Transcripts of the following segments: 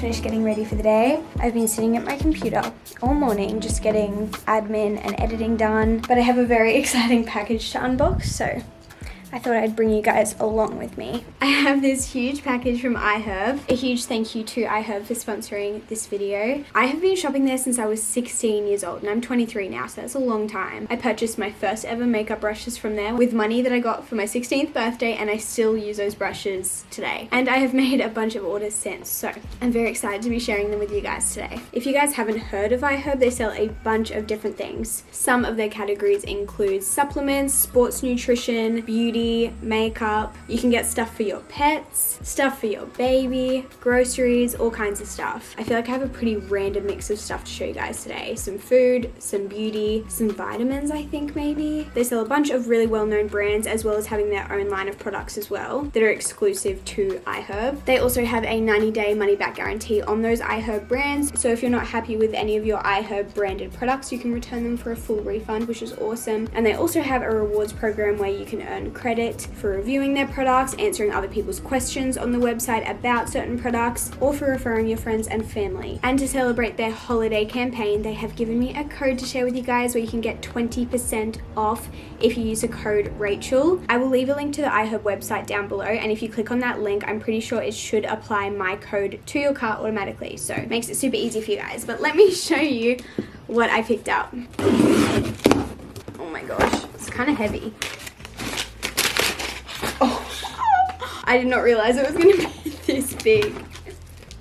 finished getting ready for the day. I've been sitting at my computer all morning just getting admin and editing done, but I have a very exciting package to unbox, so I thought I'd bring you guys along with me. I have this huge package from Iherb. A huge thank you to Iherb for sponsoring this video. I have been shopping there since I was 16 years old and I'm 23 now, so that's a long time. I purchased my first ever makeup brushes from there with money that I got for my 16th birthday, and I still use those brushes today. And I have made a bunch of orders since, so I'm very excited to be sharing them with you guys today. If you guys haven't heard of Iherb, they sell a bunch of different things. Some of their categories include supplements, sports nutrition, beauty, makeup. You can get stuff for your pets, stuff for your baby, groceries, all kinds of stuff. I feel like I have a pretty random mix of stuff to show you guys today. Some food, some beauty, some vitamins, I think maybe. They sell a bunch of really well-known brands, as well as having their own line of products as well that are exclusive to Iherb. They also have a 90-day money-back guarantee on those Iherb brands, so if you're not happy with any of your Iherb branded products, you can return them for a full refund, which is awesome. And they also have a rewards program where you can earn credit for reviewing their products, answering other people's questions on the website about certain products, or for referring your friends and family. And to celebrate their holiday campaign, they have given me a code to share with you guys where you can get 20% off if you use the code Rachel. I will leave a link to the Iherb website down below, and if you click on that link, I'm pretty sure it should apply my code to your cart automatically, so it makes it super easy for you guys. But let me show you what I picked up. Oh my gosh, it's kind of heavy. I did not realize it was going to be this big.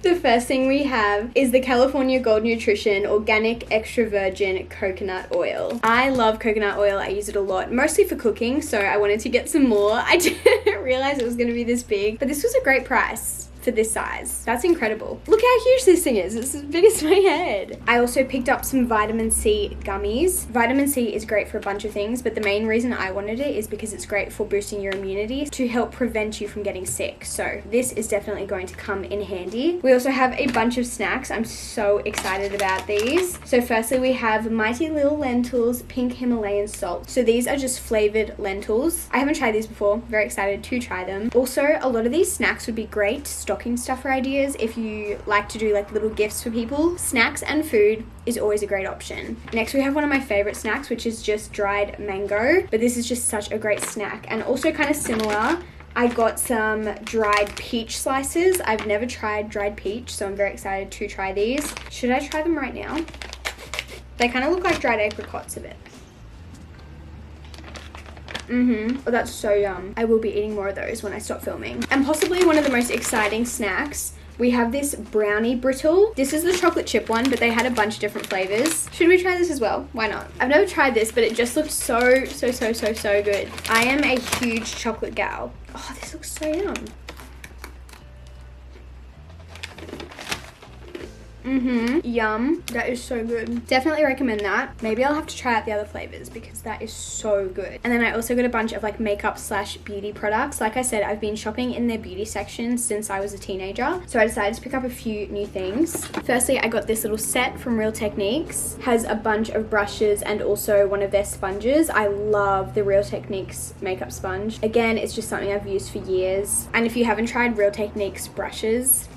The first thing we have is the California Gold Nutrition Organic Extra Virgin Coconut Oil. I love coconut oil. I use it a lot, mostly for cooking, so I wanted to get some more. I didn't realize it was going to be this big, but this was a great price for this size. That's incredible. Look how huge this thing is. It's as big as my head. I also picked up some vitamin C gummies. Vitamin C is great for a bunch of things, but the main reason I wanted it is because it's great for boosting your immunity to help prevent you from getting sick. So this is definitely going to come in handy. We also have a bunch of snacks. I'm so excited about these. So firstly, we have Mighty Little Lentils Pink Himalayan Salt. So these are just flavored lentils. I haven't tried these before. Very excited to try them. Also, a lot of these snacks would be great stocking stuffer ideas if you like to do like little gifts for people. Snacks and food is always a great option. Next, we have one of my favorite snacks, which is just dried mango, but this is just such a great snack. And also kind of similar, I got some dried peach slices. I've never tried dried peach, so I'm very excited to try these. Should I try them right now? They kind of look like dried apricots a bit. Oh, that's so yum. I will be eating more of those when I stop filming. And possibly one of the most exciting snacks, we have this brownie brittle. This is the chocolate chip one, but they had a bunch of different flavors. Should we try this as well? Why not? I've never tried this, but it just looks so good. I am a huge chocolate gal. Oh, this looks so yum. Yum. That is so good. Definitely recommend that. Maybe I'll have to try out the other flavors because that is so good. And then I also got a bunch of like makeup slash beauty products. Like I said, I've been shopping in their beauty section since I was a teenager, so I decided to pick up a few new things. Firstly, I got this little set from Real Techniques. Has a bunch of brushes and also one of their sponges. I love the Real Techniques makeup sponge. Again, it's just something I've used for years. And if you haven't tried Real Techniques brushes,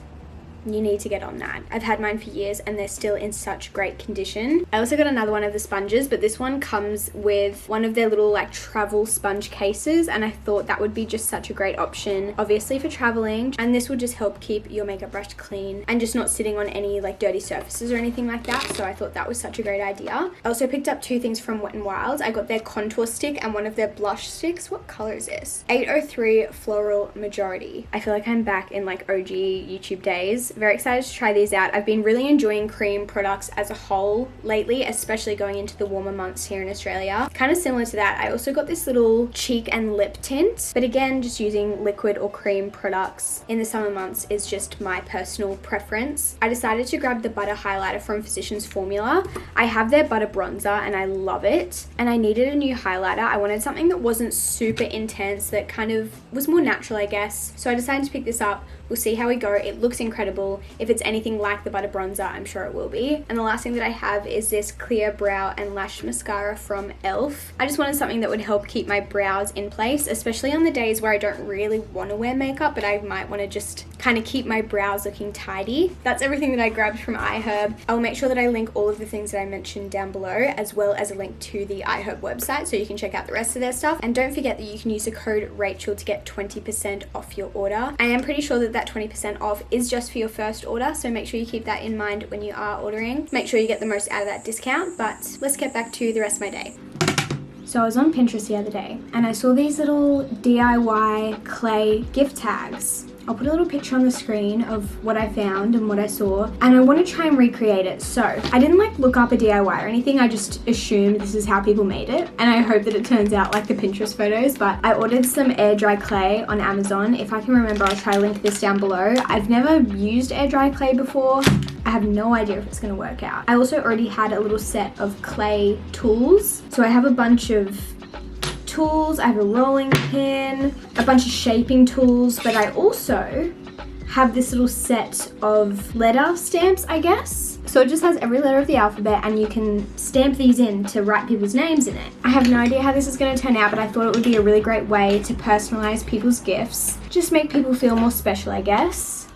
you need to get on that. I've had mine for years and they're still in such great condition. I also got another one of the sponges, but this one comes with one of their little like travel sponge cases, and I thought that would be just such a great option, obviously for traveling, and this will just help keep your makeup brush clean and just not sitting on any like dirty surfaces or anything like that. So I thought that was such a great idea. I also picked up two things from Wet n Wild. I got their contour stick and one of their blush sticks. What color is this? 803 Floral Majority. I feel like I'm back in like OG YouTube days. Very excited to try these out. I've been really enjoying cream products as a whole lately, especially going into the warmer months here in Australia. Kind of similar to that, I also got this little cheek and lip tint, but again, just using liquid or cream products in the summer months is just my personal preference. I decided to grab the butter highlighter from Physicians Formula. I have their butter bronzer and I love it, and I needed a new highlighter. I wanted something that wasn't super intense, that kind of was more natural, I guess. So I decided to pick this up. We'll see how we go. It looks incredible. pencil. If it's anything like the butter bronzer, I'm sure it will be. And the last thing that I have is this clear brow and lash mascara from ELF. I just wanted something that would help keep my brows in place, especially on the days where I don't really want to wear makeup, but I might want to just kind of keep my brows looking tidy. That's everything that I grabbed from Iherb. I'll make sure that I link all of the things that I mentioned down below, as well as a link to the Iherb website so you can check out the rest of their stuff. And don't forget that you can use the code Rachel to get 20% off your order. I am pretty sure that that 20% off is just for your first order, so make sure you keep that in mind when you are ordering. Make sure you get the most out of that discount, but let's get back to the rest of my day. So I was on Pinterest the other day and I saw these little DIY clay gift tags. I'll put a little picture on the screen of what I found and what I saw, and I want to try and recreate it. So I didn't like look up a DIY or anything, I just assumed this is how people made it, and I hope that it turns out like the Pinterest photos. But I ordered some air dry clay on Amazon. If I can remember, I'll try to link this down below. I've never used air dry clay before. I have no idea if it's going to work out. I also already had a little set of clay tools. So I have a bunch of tools, I have a rolling pin, a bunch of shaping tools, but I also have this little set of letter stamps, I guess. So it just has every letter of the alphabet and you can stamp these in to write people's names in it. I have no idea how this is going to turn out, but I thought it would be a really great way to personalize people's gifts. Just make people feel more special, I guess.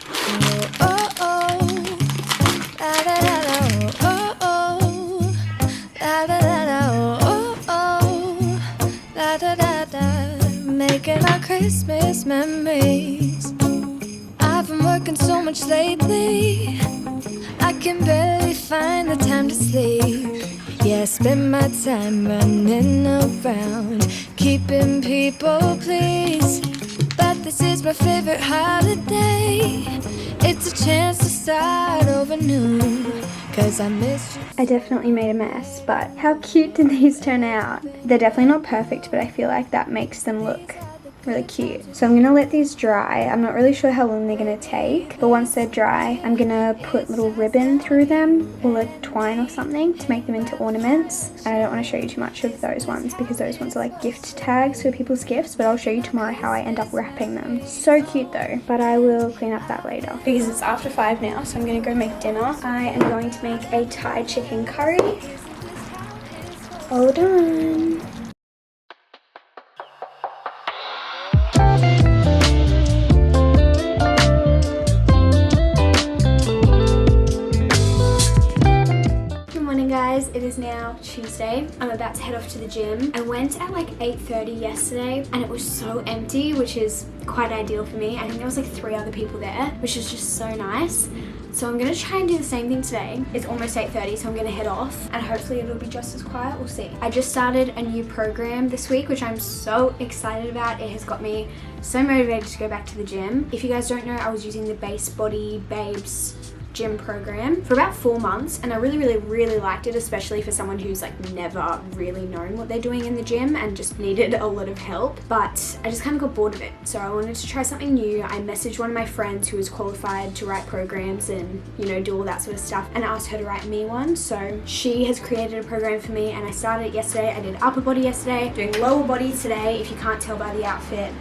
Making our Christmas memories. I've been working so much lately, I can barely find the time to sleep. Yeah, I spend my time running around, keeping people pleased. But this is my favorite holiday. It's a chance to start over new, 'cause I missed you. I definitely made a mess, but how cute did these turn out? They're definitely not perfect, but I feel like that makes them look really cute. So I'm gonna let these dry. I'm not really sure how long they're gonna take, but once they're dry, I'm gonna put little ribbon through them or like twine or something to make them into ornaments. And I don't want to show you too much of those ones because those ones are like gift tags for people's gifts, but I'll show you tomorrow how I end up wrapping them. So cute though, but I will clean up that later because it's after 5 now, so I'm gonna go make dinner. I am going to make a Thai chicken curry. All done. Guys, it is now Tuesday. I'm about to head off to the gym. I went at like 8:30 yesterday and it was so empty, which is quite ideal for me. I think there was like 3 other people there, which is just so nice. So I'm gonna try and do the same thing today. It's almost 8:30, so I'm gonna head off and hopefully it'll be just as quiet. We'll see. I just started a new program this week, which I'm so excited about. It has got me so motivated to go back to the gym. If you guys don't know, I was using the Base Body Babes gym program for about 4 months and I really liked it, especially for someone who's like never really known what they're doing in the gym and just needed a lot of help. But I just kind of got bored of it, so I wanted to try something new. I messaged one of my friends who was qualified to write programs and, you know, do all that sort of stuff, and asked her to write me one. So she has created a program for me and I started it yesterday. I did upper body yesterday, doing lower body today, if you can't tell by the outfit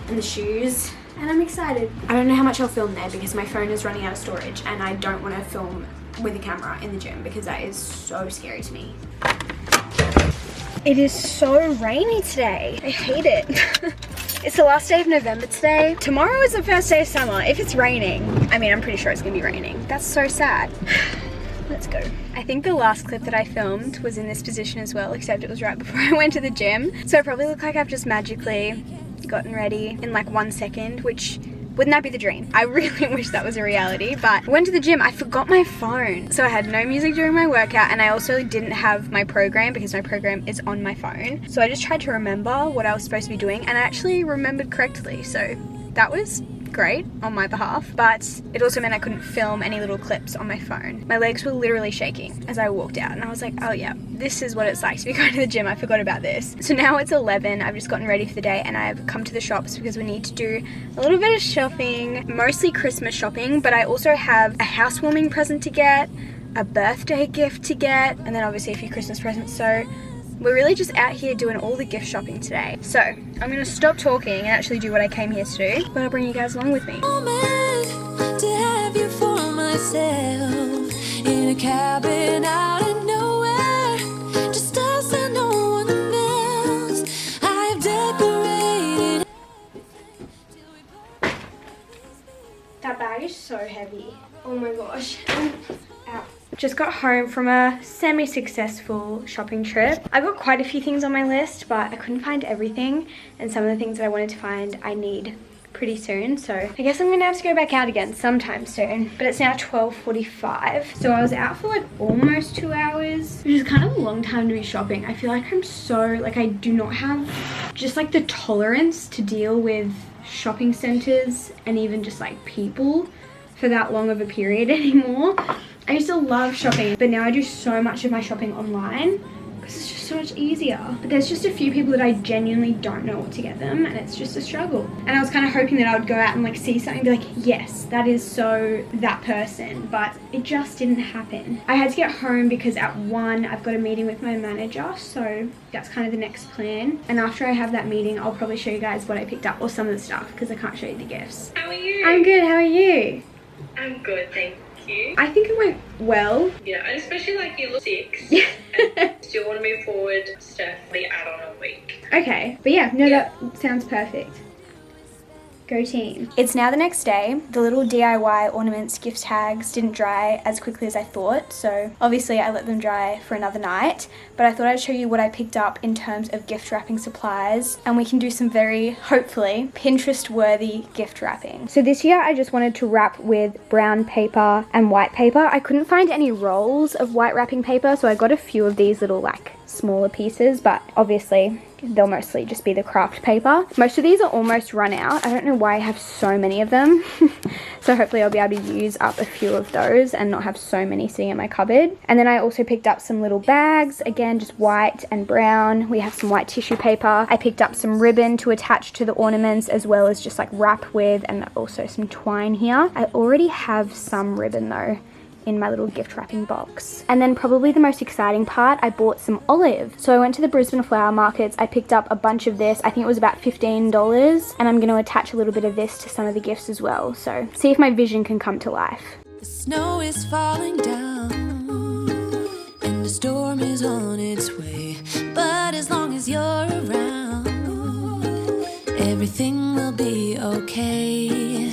and the shoes. And I'm excited. I don't know how much I'll film there because my phone is running out of storage and I don't want to film with a camera in the gym because that is so scary to me. It is so rainy today. I hate it. It's the last day of November today. Tomorrow is the first day of summer. If it's raining, I mean, I'm pretty sure it's gonna be raining. That's so sad. Let's go. I think the last clip that I filmed was in this position as well, except it was right before I went to the gym. So I probably look like I've just magically gotten ready in like 1 second, which wouldn't that be the dream? I really wish that was a reality. But I went to the gym, I forgot my phone, so I had no music during my workout, and I also didn't have my program because my program is on my phone. So I just tried to remember what I was supposed to be doing and I actually remembered correctly, so that was great on my behalf, but it also meant I couldn't film any little clips on my phone. My legs were literally shaking as I walked out and I was like, oh yeah, this is what it's like to be going to the gym. I forgot about this. So now it's 11, I've just gotten ready for the day and I've come to the shops because we need to do a little bit of shopping, mostly Christmas shopping, but I also have a housewarming present to get, a birthday gift to get, and then obviously a few Christmas presents. So we're really just out here doing all the gift shopping today. So I'm gonna stop talking and actually do what I came here to do, but I'll bring you guys along with me. To have you for myself in a cabin out of nowhere, just us and no one else. I've decorated. That bag is so heavy. Oh my gosh. Ow. Just got home from a semi-successful shopping trip. I got quite a few things on my list, but I couldn't find everything. And some of the things that I wanted to find, I need pretty soon. So I guess I'm gonna have to go back out again sometime soon. But it's now 12:45. So I was out for like almost 2 hours, which is kind of a long time to be shopping. I feel like I'm so, like I do not have just like the tolerance to deal with shopping centers and even just like people for that long of a period anymore. I used to love shopping, but now I do so much of my shopping online because it's just so much easier. But there's just a few people that I genuinely don't know what to get them, and it's just a struggle. And I was kind of hoping that I would go out and like see something and be like, yes, that is so that person, but it just didn't happen. I had to get home because at 1 I've got a meeting with my manager, so that's kind of the next plan. And after I have that meeting, I'll probably show you guys what I picked up, or some of the stuff, because I can't show you the gifts. How are you? I'm good, how are you? I'm good, thank you. I think it went well. Yeah, and especially like you look 6. Still want to move forward, just definitely add on a week. Okay, but yeah, no, that sounds perfect. Go team. It's now the next day. The little DIY ornaments gift tags didn't dry as quickly as I thought, so obviously I let them dry for another night, but I thought I'd show you what I picked up in terms of gift wrapping supplies, and we can do some very, hopefully, Pinterest worthy gift wrapping. So this year I just wanted to wrap with brown paper and white paper. I couldn't find any rolls of white wrapping paper, so I got a few of these little like smaller pieces, but obviously they'll mostly just be the craft paper. Most of these are almost run out. I don't know why I have so many of them. So hopefully I'll be able to use up a few of those and not have so many sitting in my cupboard. And then I also picked up some little bags, again just white and brown. We have some white tissue paper. I picked up some ribbon to attach to the ornaments, as well as just like wrap with, and also some twine here. I already have some ribbon though in my little gift wrapping box. And then probably the most exciting part, I bought some olive. So I went to the Brisbane flower markets, I picked up a bunch of this. I think it was about $15, and I'm going to attach a little bit of this to some of the gifts as well. So see if my vision can come to life. The snow is falling down and the storm is on its way, but as long as you're around, everything will be okay.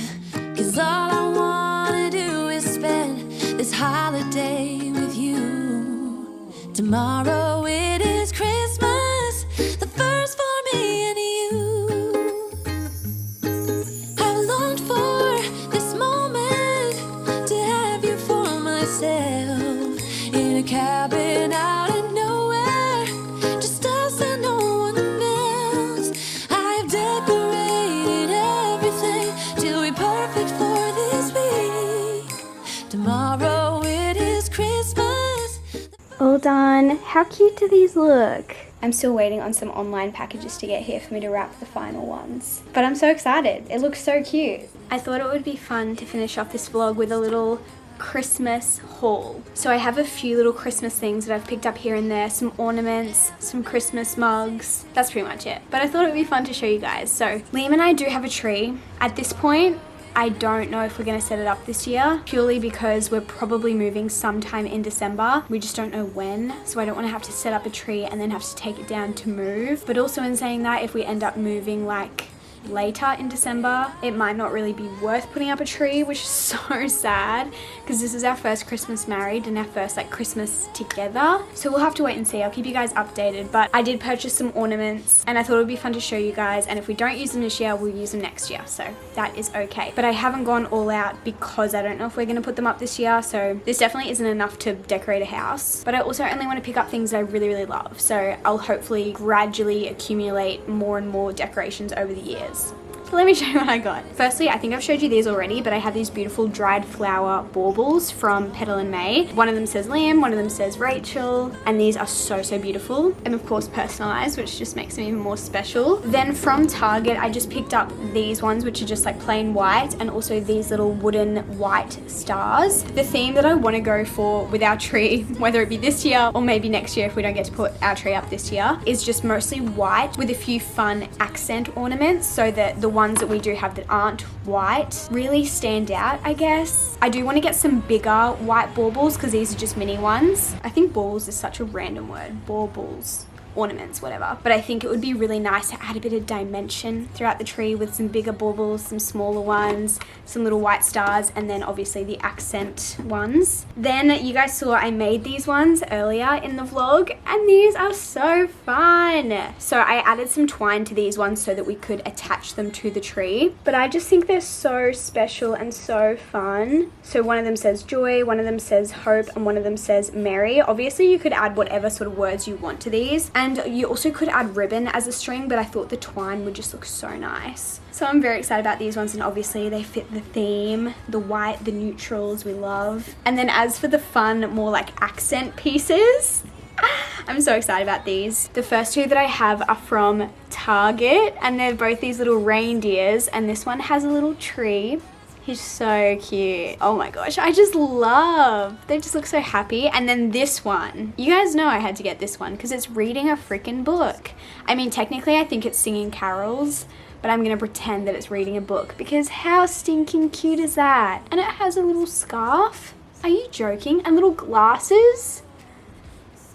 'Cause all I wanna do is spend this holiday with you. Tomorrow it is Christmas, the first for me and you. I've longed for this moment to have you for myself in a cabin out of nowhere, just us and no one else. I've decorated everything till we're perfect for this week. Tomorrow it is Christmas. All done. How cute do these look? I'm still waiting on some online packages to get here for me to wrap the final ones. But I'm so excited. It looks so cute. I thought it would be fun to finish off this vlog with a little Christmas haul. So I have a few little Christmas things that I've picked up here and there, some ornaments, some Christmas mugs. That's pretty much it. But I thought it would be fun to show you guys. So Liam and I do have a tree. At this point, I don't know if we're going to set it up this year, purely because we're probably moving sometime in December. We just don't know when, so I don't want to have to set up a tree and then have to take it down to move. But also in saying that, if we end up moving like later in December, it might not really be worth putting up a tree, which is so sad because this is our first Christmas married and our first like Christmas together. So we'll have to wait and see. I'll keep you guys updated, but I did purchase some ornaments and I thought it would be fun to show you guys, and if we don't use them this year, we'll use them next year, so that is okay. But I haven't gone all out because I don't know if we're going to put them up this year, so this definitely isn't enough to decorate a house. But I also only want to pick up things that I really love, so I'll hopefully gradually accumulate more and more decorations over the years. So let me show you what I got. Firstly, I think I've showed you these already, but I have these beautiful dried flower baubles from Petal and May. One of them says Liam, one of them says Rachel, and these are so beautiful, and of course personalized, which just makes them even more special. Then from Target, I just picked up these ones, which are just like plain white, and also these little wooden white stars. The theme that I want to go for with our tree, whether it be this year or maybe next year if we don't get to put our tree up this year, is just mostly white with a few fun accent ornaments, so that the ones that we do have that aren't white really stand out, I guess. I do want to get some bigger white baubles because these are just mini ones. I think baubles is such a random word. Baubles. Ornaments, whatever. But I think it would be really nice to add a bit of dimension throughout the tree with some bigger baubles, some smaller ones, some little white stars, and then obviously the accent ones. Then you guys saw I made these ones earlier in the vlog, and these are so fun. So I added some twine to these ones so that we could attach them to the tree. But I just think they're so special and so fun. So one of them says joy, one of them says hope, and one of them says Mary. Obviously you could add whatever sort of words you want to these. And you also could add ribbon as a string, but I thought the twine would just look so nice. So I'm very excited about these ones, and obviously they fit the theme, the white, the neutrals we love. And then as for the fun, more like accent pieces, I'm so excited about these. The first two that I have are from Target, and they're both these little reindeers, and this one has a little tree. He's so cute. Oh my gosh, I just love. They just look so happy. And then this one, you guys know I had to get this one because it's reading a freaking book. I mean, technically I think it's singing carols, but I'm gonna pretend that it's reading a book because how stinking cute is that? And it has a little scarf. Are you joking? And little glasses?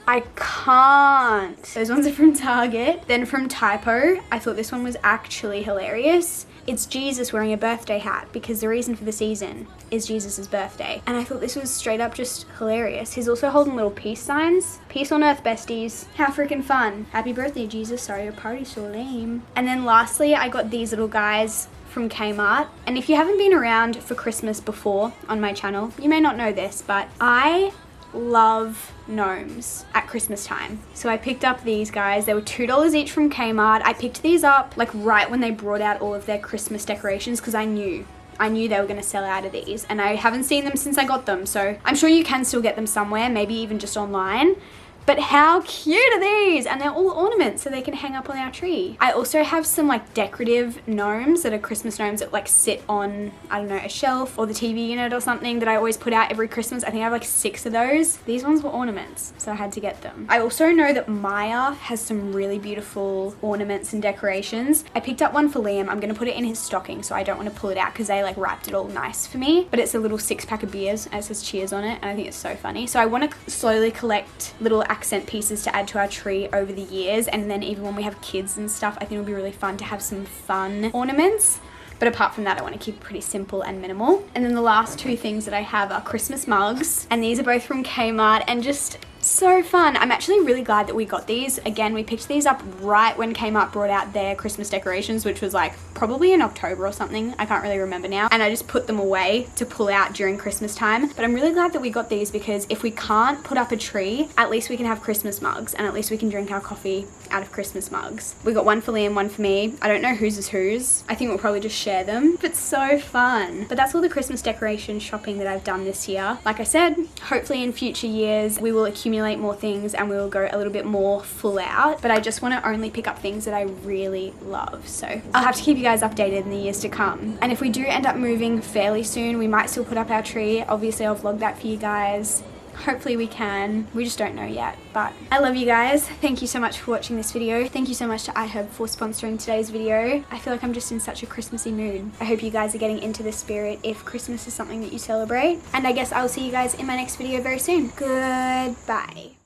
I can't. Those ones are from Target. Then from Typo, I thought this one was actually hilarious. It's Jesus wearing a birthday hat because the reason for the season is Jesus' birthday. And I thought this was straight up just hilarious. He's also holding little peace signs. Peace on earth, besties. How freaking fun. Happy birthday, Jesus. Sorry, your party's so lame. And then lastly, I got these little guys from Kmart. And if you haven't been around for Christmas before on my channel, you may not know this, but I love gnomes at Christmas time. So I picked up these guys. They were $2 each from Kmart. I picked these up like right when they brought out all of their Christmas decorations because I knew they were going to sell out of these, and I haven't seen them since I got them. So I'm sure you can still get them somewhere, maybe even just online. But how cute are these? And they're all ornaments so they can hang up on our tree. I also have some like decorative gnomes that are Christmas gnomes that like sit on, I don't know, a shelf or the TV unit or something that I always put out every Christmas. I think I have like 6 of those. These ones were ornaments, so I had to get them. I also know that Maya has some really beautiful ornaments and decorations. I picked up one for Liam. I'm gonna put it in his stocking, so I don't want to pull it out because they like wrapped it all nice for me. But it's a little 6-pack of beers and it says cheers on it, and I think it's so funny. So I want to slowly collect little accent pieces to add to our tree over the years, and then even when we have kids and stuff, I think it'll be really fun to have some fun ornaments. But apart from that, I want to keep it pretty simple and minimal. And then the last 2 things that I have are Christmas mugs, and these are both from Kmart and just so fun. I'm actually really glad that we got these. Again, we picked these up right when Kmart brought out their Christmas decorations, which was like probably in October or something. I can't really remember now. And I just put them away to pull out during Christmas time. But I'm really glad that we got these because if we can't put up a tree, at least we can have Christmas mugs, and at least we can drink our coffee out of Christmas mugs. We got one for Liam, one for me. I don't know whose is whose. I think we'll probably just share them, but so fun. But that's all the Christmas decoration shopping that I've done this year. Like I said, hopefully in future years we will accumulate more things and we will go a little bit more full out, but I just want to only pick up things that I really love. So I'll have to keep you guys updated in the years to come. And if we do end up moving fairly soon, we might still put up our tree. Obviously I'll vlog that for you guys. Hopefully we can. We just don't know yet, but I love you guys. Thank you so much for watching this video. Thank you so much to Iherb for sponsoring today's video. I feel like I'm just in such a Christmassy mood. I hope you guys are getting into the spirit if Christmas is something that you celebrate. And I guess I'll see you guys in my next video very soon. Goodbye.